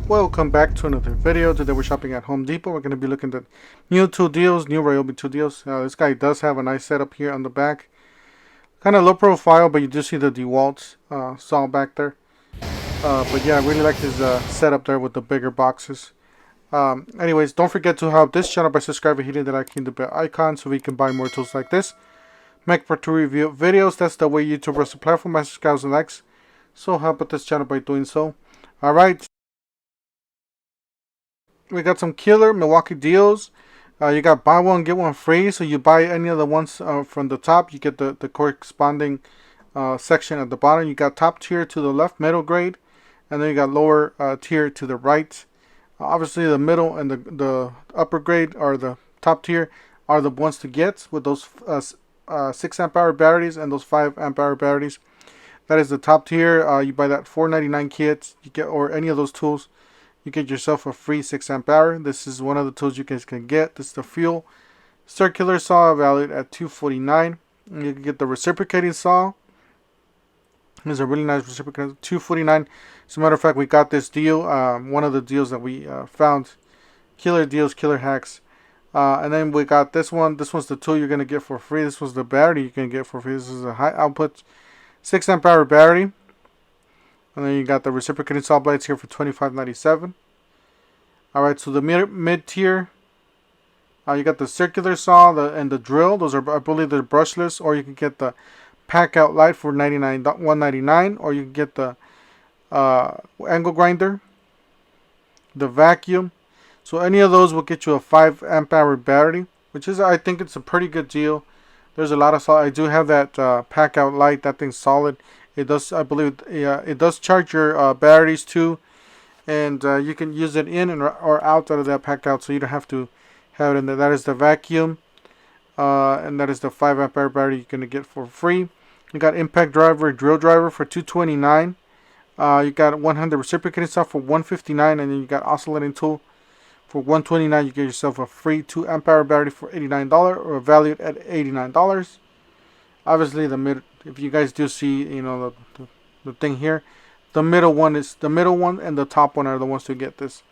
Welcome back to another video. Today we're shopping at Home Depot. We're going to be looking at new tool deals, new Ryobi tool deals. This guy does have a nice setup here on the back. Kind of low profile, but you do see the Dewalt saw back there. But yeah, I really like his setup there with the bigger boxes. Anyways, don't forget to help this channel by subscribing, hitting the like and the bell icon so we can buy more tools like this. Make for to review videos. That's the way YouTube runs the platform. My subscribers and likes. So help out this channel by doing so. Alright. We got some killer Milwaukee deals. You got buy one get one free. So you buy any of the ones from the top, you get the corresponding section at the bottom. You got top tier to the left, middle grade, and then you got lower tier to the right. Obviously the middle and the upper grade, or the top tier, are the ones to get with those 6 amp hour batteries and those 5 amp hour batteries. That is the top tier. You buy that $4.99 kit, you get, or any of those tools, you get yourself a free 6 amp hour. This is one of the tools you guys can get. This is the fuel circular saw, valued at $249. You can get the reciprocating saw. It's a really nice reciprocating, $249. As a matter of fact, we got this deal, one of the deals that we found. Killer deals, killer hacks. And then we got this one. This one's the tool you're going to get for free. This was the battery you can get for free. This is a high output 6 amp hour battery. And then you got the reciprocating saw blades here for $25.97. Alright, so the mid tier, you got the circular saw and the drill. Those are, I believe, they're brushless. Or you can get the pack out light for $199. Or you can get the angle grinder, the vacuum. So any of those will get you a 5 amp hour battery, which is, I think it's a pretty good deal. There's a lot of solid. I do have that pack out light. That thing's solid. It does, I believe, it does charge your batteries too, and you can use it in or out of that pack out, so you don't have to have it in there. That is the vacuum, and that is the 5 amp hour battery you're gonna get for free. You got impact driver, drill driver for $229. You got 100 reciprocating saw for $159, and then you got oscillating tool for $129. You get yourself a free 2 amp hour battery for $89, or valued at $89. Obviously, the mid. If you guys do see, you know, the thing here, the middle one and the top one are the ones to get this.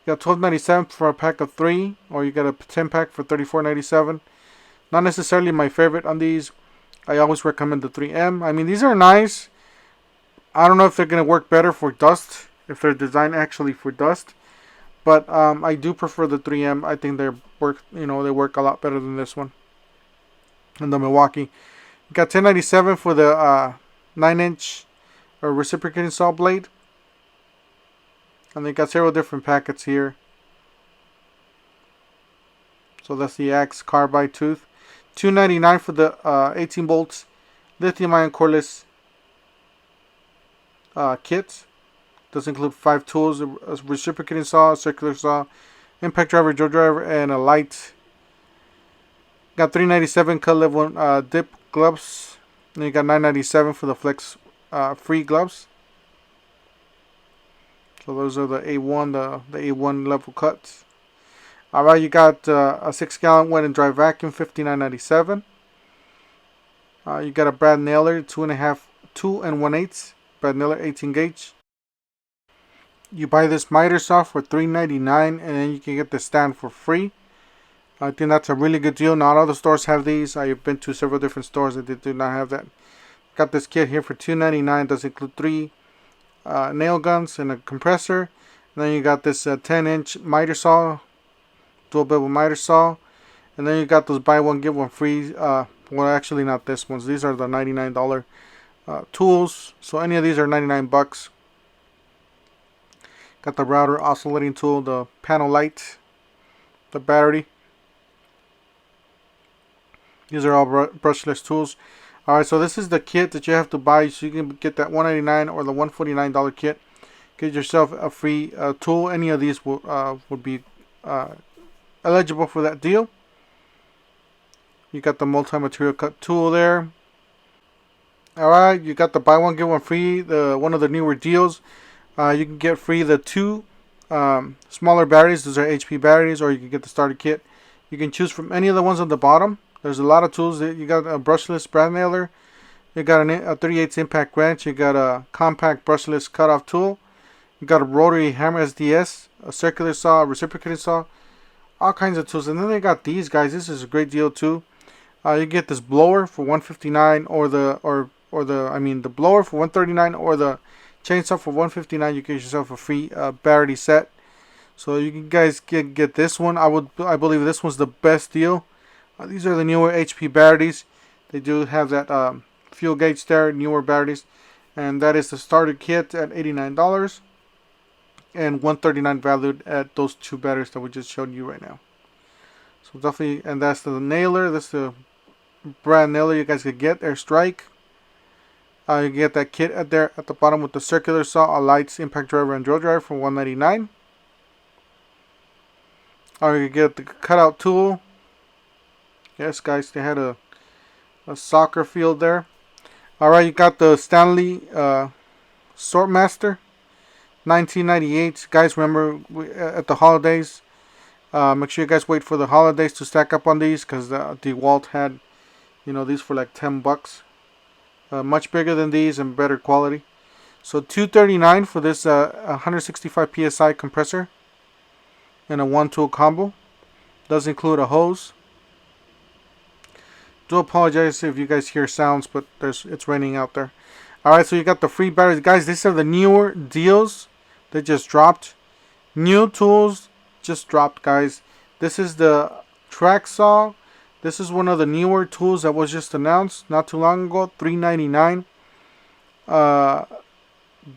You got $12.97 for a pack of 3, or you get a 10 pack for $34.97. Not necessarily my favorite on these. I always recommend the 3M. I mean, these are nice. I don't know if they're gonna work better for dust, if they're designed actually for dust, but I do prefer the 3M. I think they work a lot better than this one. And the Milwaukee. You got $10.97 for the 9-inch reciprocating saw blade. And they got several different packets here. So that's the axe carbide tooth. $2.99 for the 18 volts lithium ion cordless kit. Does include 5 tools: a reciprocating saw, a circular saw, impact driver, drill driver, and a light. Got $3.97 cut level dip gloves. And you got $9.97 for the flex free gloves. So those are the A1, the A1 level cuts. Alright, you got a 6-gallon wet and dry vacuum, $59.97. You got a brad nailer, 2 1/8 brad nailer, 18 gauge. You buy this miter saw for $3.99, and then you can get the stand for free. I think that's a really good deal. Not all the stores have these. I've been to several different stores that do not have that. Got this kit here for $2.99. Does include 3 nail guns and a compressor. And then you got this 10-inch miter saw, dual bevel miter saw. And then you got those buy one get one free. Well, actually not this ones. These are the $99 tools. So any of these are 99 bucks. Got the router, oscillating tool, the panel light, the battery. These are all brushless tools. Alright, so this is the kit that you have to buy. So you can get that $199 or the $149 kit. Get yourself a free tool. Any of these would be eligible for that deal. You got the multi-material cut tool there. Alright, you got the buy one get one free. One of the newer deals. You can get free the 2 smaller batteries. Those are HP batteries, or you can get the starter kit. You can choose from any of the ones on the bottom. There's a lot of tools. You got a brushless brad nailer. You got a 3/8 impact wrench. You got a compact brushless cutoff tool. You got a rotary hammer SDS, a circular saw, a reciprocating saw, all kinds of tools. And then they got these guys. This is a great deal too. You get this blower for $159, or the blower for $139, or the chainsaw for $159. You get yourself a free battery set. So you guys get this one. I believe this one's the best deal. These are the newer HP batteries. They do have that fuel gauge there, newer batteries, and that is the starter kit at $89 and $139 valued at those two batteries that we just showed you right now. So definitely, and that's the nailer. That's the brand nailer you guys could get, Airstrike. You get that kit at the bottom with the circular saw, a lights, impact driver, and drill driver for $199. Or you get the cutout tool. Yes, guys, they had a soccer field there. Alright, you got the Stanley Sortmaster, $19.98. Guys, remember, at the holidays, make sure you guys wait for the holidays to stack up on these, because the Dewalt had, these for like $10. Much bigger than these and better quality. So $239 for this 165 psi compressor and a 1-tool combo. Does include a hose. Do apologize if you guys hear sounds, but it's raining out there. Alright, so you got the free batteries. Guys, these are the newer deals that just dropped. New tools just dropped, guys. This is the track saw. This is one of the newer tools that was just announced not too long ago, $399.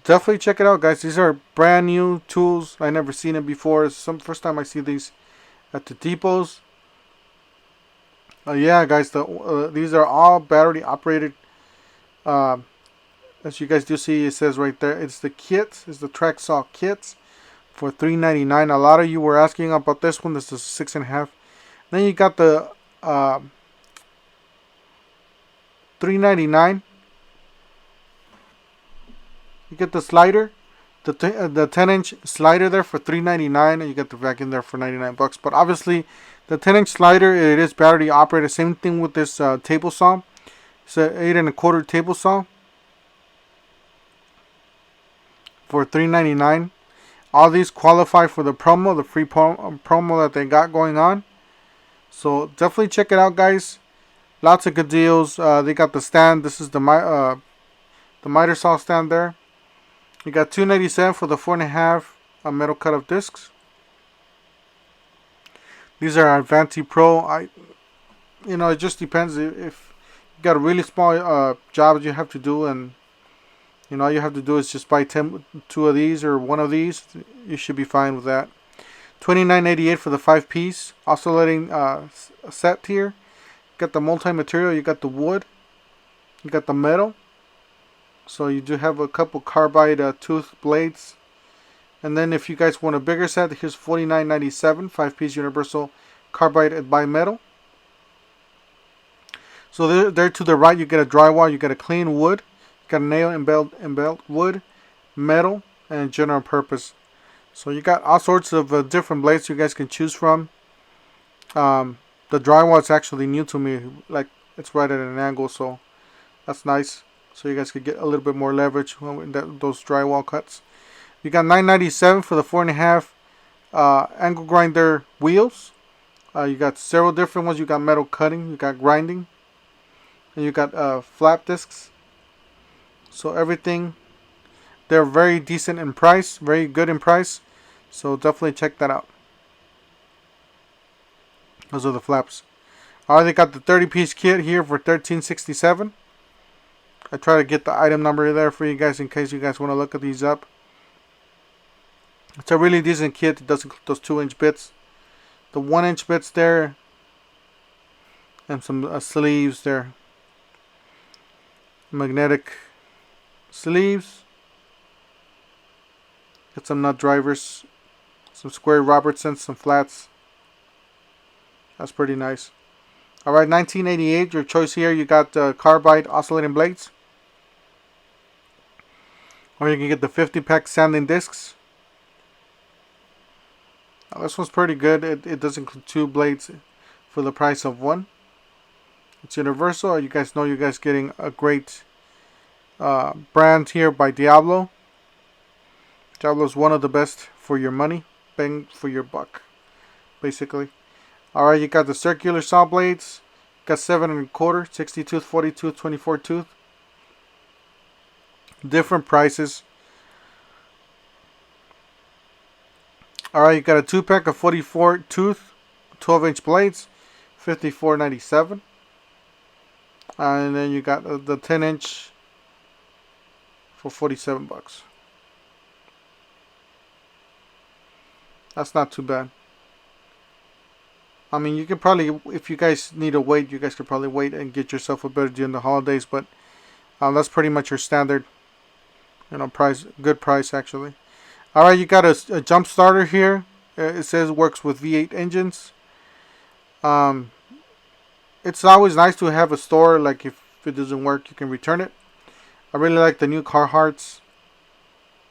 Definitely check it out, guys. These are brand new tools. I never seen it before. It's first time I see these at the depots. Yeah, guys, these are all battery operated. As you guys do see, it says right there, it's the kits, it's the track saw kits for $399. A lot of you were asking about this one. This is 6.5. Then you got the $399. You get the slider, the 10-inch slider there for $399, and you get the vacuum there for $99. But obviously, the 10-inch slider, it is battery operated. Same thing with this table saw. It's an 8 1/4 table saw for $399. All these qualify for the promo, the free promo that they got going on. So definitely check it out, guys. Lots of good deals. They got the stand. This is the miter saw stand there. You got $297 for the 4.5 metal cut-off discs. These are Avanti Pro. It just depends if you got a really small job you have to do, and all you have to do is just buy 2 of these or 1 of these. You should be fine with that. $29.88 for the 5-piece oscillating set here. You got the multi-material. You got the wood. You got the metal. So you do have a couple carbide tooth blades. And then if you guys want a bigger set, here's $49.97, 5-piece universal carbide and bimetal. So there to the right, you get a drywall, you get a clean wood, you got a nail and belt wood, metal, and general purpose. So you got all sorts of different blades you guys can choose from. The drywall is actually new to me, like it's right at an angle, so that's nice. So you guys could get a little bit more leverage when those drywall cuts. You got $9.97 for the 4.5 angle grinder wheels. You got several different ones. You got metal cutting, you got grinding, and you got flap discs. So everything, they're very decent in price, very good in price. So definitely check that out. Those are the flaps. They got the 30-piece kit here for $13.67. I try to get the item number there for you guys in case you guys want to look at these up. It's a really decent kit. It does include those 2-inch bits, the 1-inch bits there, and some sleeves there. Magnetic sleeves. Got some nut drivers, some square Robertsons, some flats. That's pretty nice. Alright, $19.88. Your choice here. You got carbide oscillating blades. Or you can get the 50-pack sanding discs. Now, this one's pretty good. It does include 2 blades for the price of 1. It's universal. You guys know you guys getting a great brand here by Diablo. Jobless, one of the best for your money, bang for your buck, basically. All right, you got the circular saw blades. Got 7 1/4, 60 tooth, 40 tooth, 24 tooth. Different prices. All right, you got a 2-pack of 44 tooth, 12-inch blades, $54.97. And then you got the 10-inch for $47. That's not too bad. I mean, you could probably, if you guys need to wait, you guys could probably wait and get yourself a better deal in the holidays. But that's pretty much your standard, price. Good price, actually. All right, you got a jump starter here. It says it works with V8 engines. It's always nice to have a store, like if it doesn't work, you can return it. I really like the new Carhartts.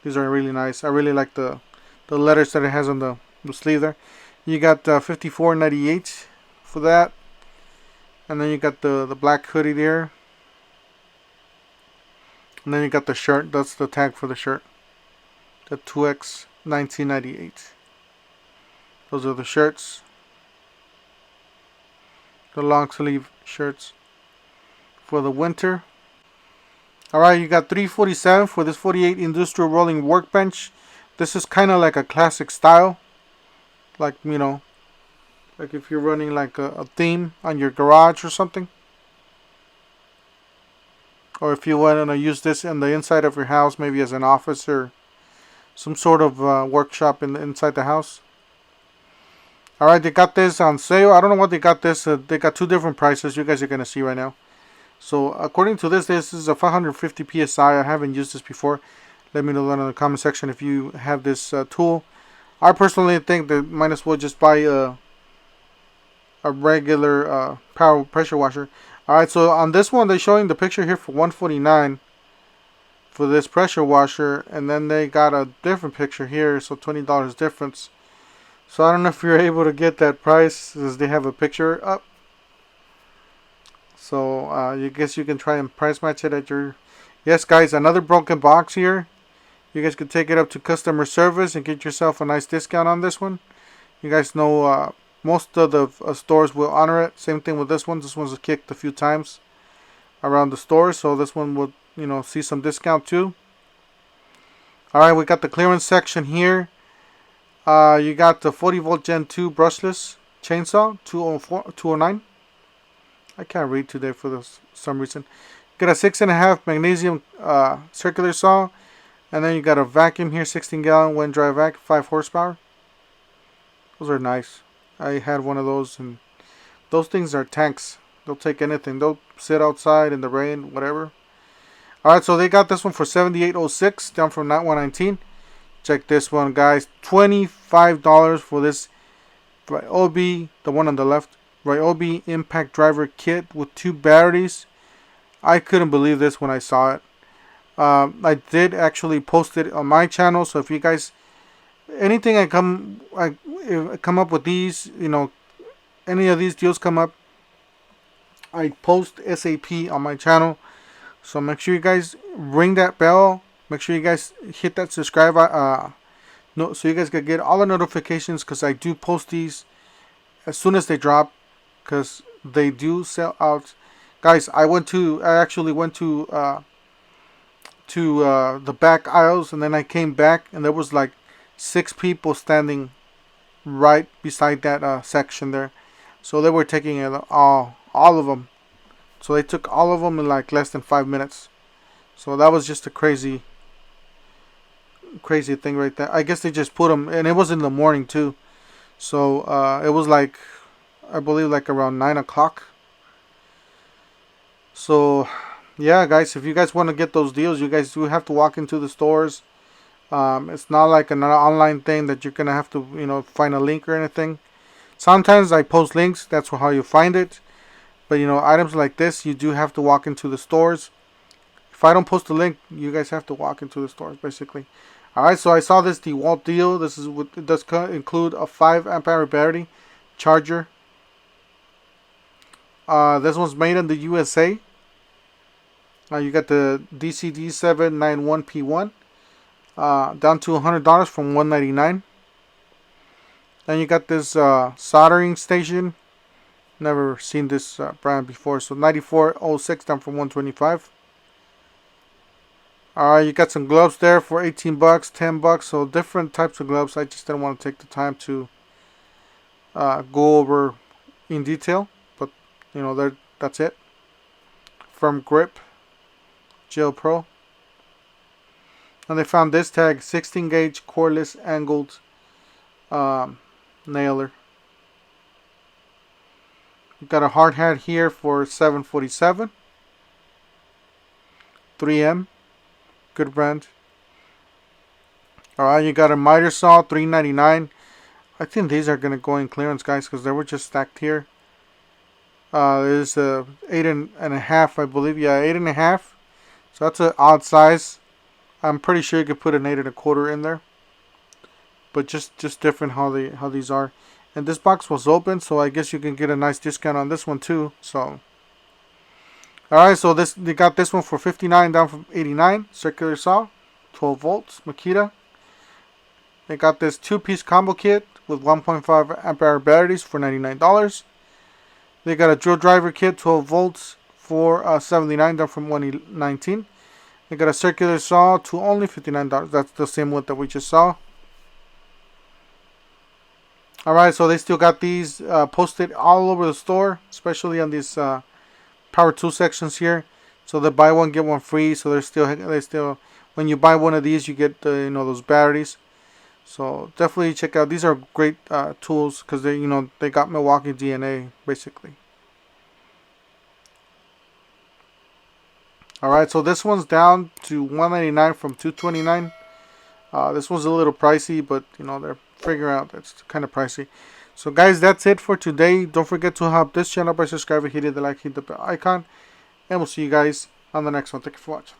These are really nice. I really like the letters that it has on the sleeve there. You got $54.98 for that. And then you got the black hoodie there. And then you got the shirt. That's the tag for the shirt. The 2X 1998. Those are the shirts. The long sleeve shirts for the winter. Alright, you got $347 for this 48 industrial rolling workbench. This is kind of like a classic style. Like, like if you're running like a theme on your garage or something. Or if you want to use this in the inside of your house, maybe as an office or some sort of workshop inside the house. Alright, they got this on sale. I don't know what they got this. They got two different prices. You guys are going to see right now. So according to this is a 550 PSI. I haven't used this before. Let me know that in the comment section if you have this tool. I personally think that might as well just buy a regular power pressure washer. Alright, so on this one they're showing the picture here for $149 for this pressure washer, and then they got a different picture here, so $20 difference. So I don't know if you're able to get that price since they have a picture up. So I guess you can try and price match it at your... Yes guys, another broken box here. You guys can take it up to customer service and get yourself a nice discount on this one. You guys know most of the stores will honor it. Same thing with this one. This one's kicked a few times around the store, so this one will see some discount too. Alright, we got the clearance section here. You got the 40 volt Gen 2 brushless chainsaw, 209. I can't read today for some reason. You got a 6.5 magnesium circular saw. And then you got a vacuum here, 16-gallon wind dry vac, 5 horsepower. Those are nice. I had one of those, and those things are tanks. They'll take anything. They'll sit outside in the rain, whatever. Alright, so they got this one for $78.06, down from $119. Check this one, guys. $25 for this Ryobi, the one on the left. Ryobi impact driver kit with 2 batteries. I couldn't believe this when I saw it. I did actually post it on my channel, so if you guys, anything I come up with these, any of these deals come up, I post SAP on my channel. So make sure you guys ring that bell. Make sure you guys hit that subscribe so you guys can get all the notifications, because I do post these as soon as they drop, because they do sell out. Guys, I actually went to the back aisles, and then I came back and there was like 6 people standing right beside that section there. So they were taking it all of them. So they took all of them in like less than 5 minutes. So that was just a crazy thing right there. I guess they just put them, and it was in the morning too. So it was like, I believe like around 9 o'clock. So yeah, guys, if you guys want to get those deals, you guys do have to walk into the stores. It's not like an online thing that you're gonna have to find a link or anything. Sometimes I post links, that's how you find it. But items like this, you do have to walk into the stores. If I don't post a link, you guys have to walk into the stores, basically. Alright, so I saw this Dewalt deal. This is what it does include a 5 amp hour battery charger. This one's made in the USA. You got the DCD791P1. down to $100 from $199. Then you got this soldering station. Never seen this brand before. So $94.06 down from $125. Alright, you got some gloves there for $18, $10. So different types of gloves. I just didn't want to take the time to go over in detail. But, you know, that's it. From Grip Gel Pro. And they found this tag, 16 gauge cordless angled nailer. You got a hard hat here for $7.47. 3M, good brand. Alright, you got a miter saw, $3.99. I think these are gonna go in clearance, guys, because they were just stacked here. There's a 8.5, I believe. Yeah, 8.5. So that's an odd size. I'm pretty sure you could put an 8.25 in there. But just different how these are. And this box was open, so I guess you can get a nice discount on this one too. So, alright, so they got this one for $59 down from $89. Circular saw, 12 volts, Makita. They got this 2-piece combo kit with 1.5 ampere batteries for $99. They got a drill driver kit, 12 volts for $79 down from $119. They got a circular saw to only $59. That's the same one that we just saw. Alright, so they still got these posted all over the store, especially on these power tool sections here. So they buy one get one free. So they still when you buy one of these, you get those batteries. So definitely check out. These are great tools because they got Milwaukee DNA basically. Alright, so this one's down to $199 from $229. This one's a little pricey, but they're figuring out it's kind of pricey. So guys, that's it for today. Don't forget to help this channel by subscribing, hitting the like, hit the bell icon, and we'll see you guys on the next one. Thank you for watching.